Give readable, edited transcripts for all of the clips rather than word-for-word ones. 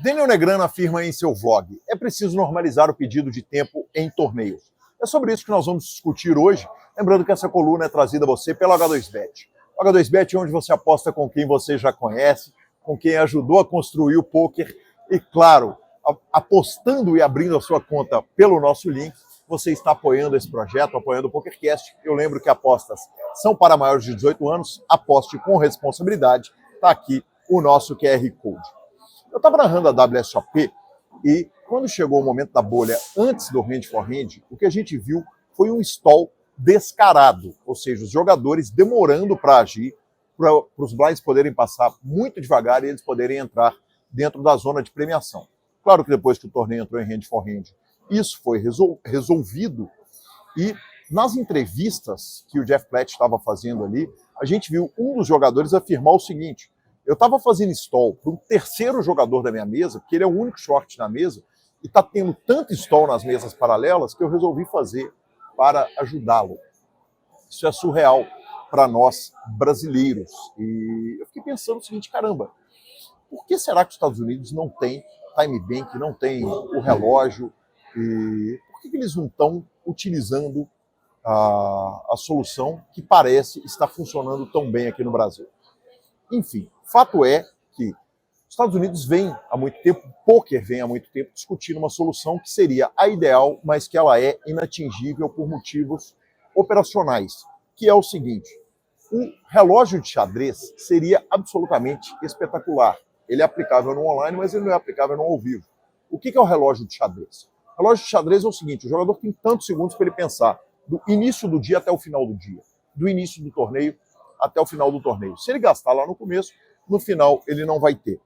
Daniel Negrano afirma em seu vlog: é preciso normalizar o pedido de tempo em torneios. É sobre isso que nós vamos discutir hoje, lembrando que essa coluna é trazida a você pelo H2Bet. O H2Bet é onde você aposta com quem você já conhece, com quem ajudou a construir o poker e, claro, apostando e abrindo a sua conta pelo nosso link, você está apoiando esse projeto, apoiando o PokerCast. Eu lembro que apostas são para maiores de 18 anos, aposte com responsabilidade. Está aqui o nosso QR Code. Eu estava narrando a WSOP e quando chegou o momento da bolha, antes do hand for hand, o que a gente viu foi um stall descarado, ou seja, os jogadores demorando para agir, para os blinds poderem passar muito devagar e eles poderem entrar dentro da zona de premiação. Claro que depois que o torneio entrou em hand for hand, isso foi resolvido e nas entrevistas que o Jeff Platt estava fazendo ali, a gente viu um dos jogadores afirmar o seguinte: eu estava fazendo stall para um terceiro jogador da minha mesa, porque ele é o único short na mesa, e está tendo tanto stall nas mesas paralelas que eu resolvi fazer para ajudá-lo. Isso é surreal para nós brasileiros. E eu fiquei pensando o seguinte: caramba, por que será que os Estados Unidos não tem time bank, não tem o relógio? E por que eles não estão utilizando a solução que parece estar funcionando tão bem aqui no Brasil? Enfim, fato é que os Estados Unidos vem há muito tempo, o poker vem há muito tempo discutindo uma solução que seria a ideal, mas que ela é inatingível por motivos operacionais, que é o seguinte: o relógio de xadrez seria absolutamente espetacular. Ele é aplicável no online, mas ele não é aplicável no ao vivo. O que é o relógio de xadrez? O relógio de xadrez é o seguinte: o jogador tem tantos segundos para ele pensar, do início do dia até o final do dia, do início do torneio até o final do torneio. Se ele gastar lá no começo, no final ele não vai ter.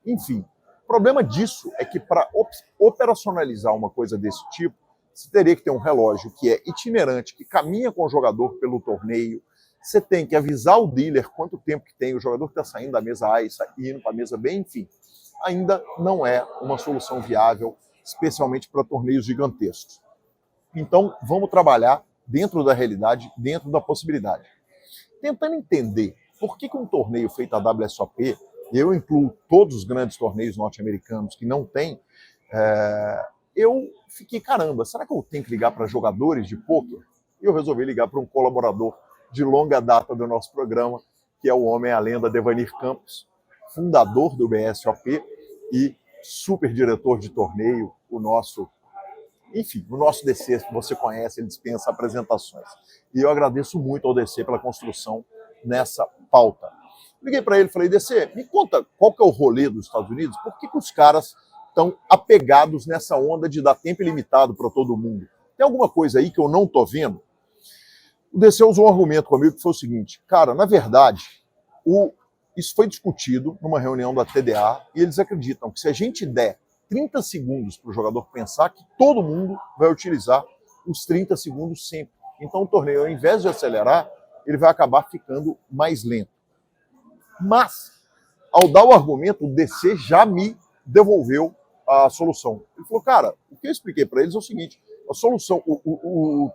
Enfim, o problema disso é que para operacionalizar uma coisa desse tipo, você teria que ter um relógio que é itinerante, que caminha com o jogador pelo torneio. Você tem que avisar o dealer quanto tempo que tem, o jogador que está saindo da mesa A e indo para a mesa B, enfim. Ainda não é uma solução viável, especialmente para torneios gigantescos. Então, vamos trabalhar dentro da realidade, dentro da possibilidade. Tentando entender por que um torneio feito a WSOP, eu incluo todos os grandes torneios norte-americanos que não tem, eu fiquei, caramba, será que eu tenho que ligar para jogadores de pôquer? E eu resolvi ligar para um colaborador de longa data do nosso programa, que é o homem, a lenda Devanir Campos, fundador do BSOP e super diretor de torneio, o nosso DC, que você conhece, ele dispensa apresentações. E eu agradeço muito ao DC pela construção nessa pauta. Liguei para ele e falei: DC, me conta qual que é o rolê dos Estados Unidos, por que os caras estão apegados nessa onda de dar tempo ilimitado para todo mundo? Tem alguma coisa aí que eu não estou vendo? O DC usou um argumento comigo que foi o seguinte: cara, na verdade, isso foi discutido numa reunião da TDA e eles acreditam que se a gente der 30 segundos para o jogador pensar, que todo mundo vai utilizar os 30 segundos sempre. Então o torneio, ao invés de acelerar, ele vai acabar ficando mais lento. Mas, ao dar o argumento, o DC já me devolveu a solução. Ele falou: cara, o que eu expliquei para eles é o seguinte: a solução, o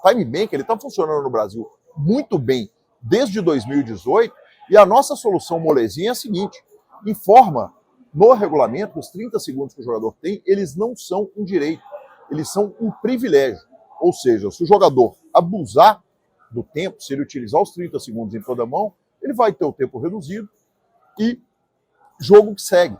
time bank, ele está funcionando no Brasil muito bem desde 2018, e a nossa solução molezinha é a seguinte: informa no regulamento, os 30 segundos que o jogador tem, eles não são um direito, eles são um privilégio. Ou seja, se o jogador abusar do tempo, se ele utilizar os 30 segundos em toda mão, ele vai ter o tempo reduzido e jogo que segue.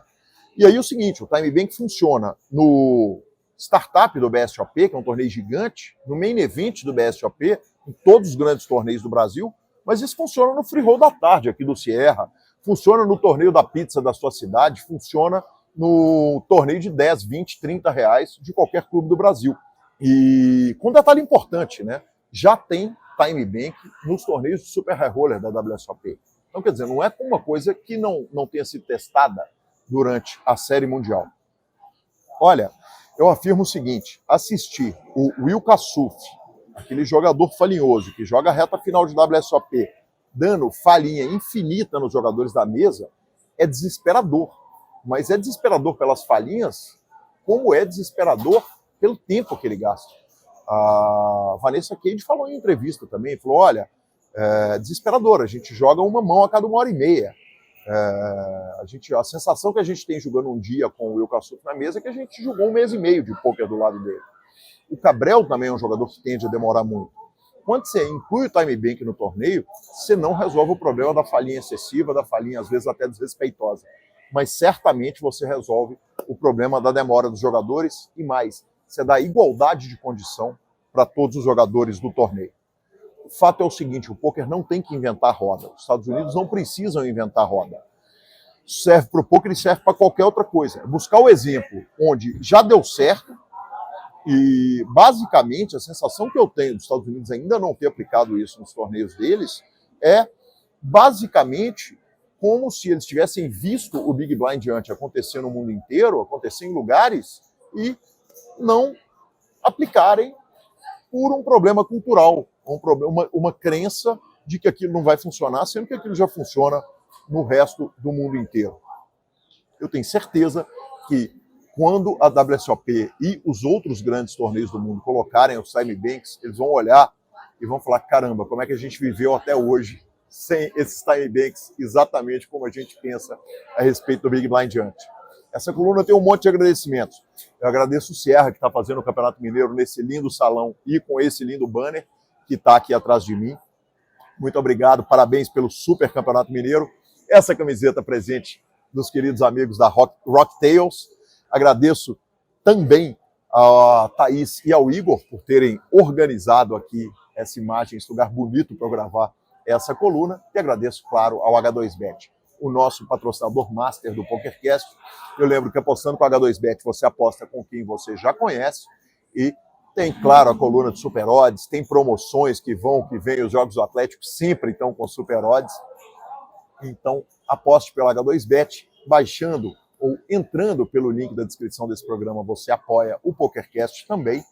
E aí o seguinte: o time bank funciona no startup do BSOP, que é um torneio gigante, no main event do BSOP, em todos os grandes torneios do Brasil, mas isso funciona no free roll da tarde aqui do Sierra, funciona no torneio da pizza da sua cidade, funciona no torneio de 10, 20, 30 reais de qualquer clube do Brasil. E com um detalhe importante, né? Já tem time bank nos torneios de Super High Roller da WSOP. Então, quer dizer, não é uma coisa que não tenha sido testada durante a Série Mundial. Olha, eu afirmo o seguinte: assistir o Will Kassuf, aquele jogador falinhoso que joga a reta final de WSOP, dando falhinha infinita nos jogadores da mesa, é desesperador. Mas é desesperador pelas falhinhas, como é desesperador pelo tempo que ele gasta. A Vanessa Cade falou em entrevista também, falou: olha, é desesperador, a gente joga uma mão a cada 1h30. A sensação que a gente tem jogando um dia com o Will Cassuto na mesa é que a gente jogou 1 mês e meio de pôquer do lado dele. O Cabral também é um jogador que tende a demorar muito. Quando você inclui o time bank no torneio, você não resolve o problema da falhinha excessiva, da falhinha às vezes até desrespeitosa. Mas certamente você resolve o problema da demora dos jogadores e mais, você dá igualdade de condição para todos os jogadores do torneio. O fato é o seguinte, o pôquer não tem que inventar roda. Os Estados Unidos não precisam inventar roda. Serve para o pôquer e serve para qualquer outra coisa. Buscar o exemplo onde já deu certo. E, basicamente, a sensação que eu tenho dos Estados Unidos ainda não ter aplicado isso nos torneios deles é, basicamente, como se eles tivessem visto o Big Blind ante acontecer no mundo inteiro, acontecer em lugares, e não aplicarem por um problema cultural, uma crença de que aquilo não vai funcionar, sendo que aquilo já funciona no resto do mundo inteiro. Eu tenho certeza que quando a WSOP e os outros grandes torneios do mundo colocarem os time banks, eles vão olhar e vão falar, caramba, como é que a gente viveu até hoje sem esses time banks exatamente como a gente pensa a respeito do Big Blind ante. Essa coluna tem um monte de agradecimentos. Eu agradeço o Sierra, que está fazendo o Campeonato Mineiro nesse lindo salão e com esse lindo banner que está aqui atrás de mim. Muito obrigado, parabéns pelo Super Campeonato Mineiro. Essa camiseta presente dos queridos amigos da Rock Tales. Agradeço também a Thaís e ao Igor por terem organizado aqui essa imagem, esse lugar bonito para eu gravar essa coluna. E agradeço, claro, ao H2Bet, o nosso patrocinador master do PokerCast. Eu lembro que apostando com a H2Bet, você aposta com quem você já conhece. E tem, claro, a coluna de Super Odds, tem promoções que vêm, os Jogos do Atlético sempre estão com Super Odds. Então, aposte pela H2Bet, baixando ou entrando pelo link da descrição desse programa, você apoia o PokerCast também.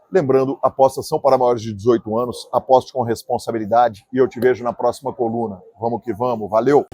Lembrando, apostas são para maiores de 18 anos, aposte com responsabilidade e eu te vejo na próxima coluna. Vamos que vamos, valeu!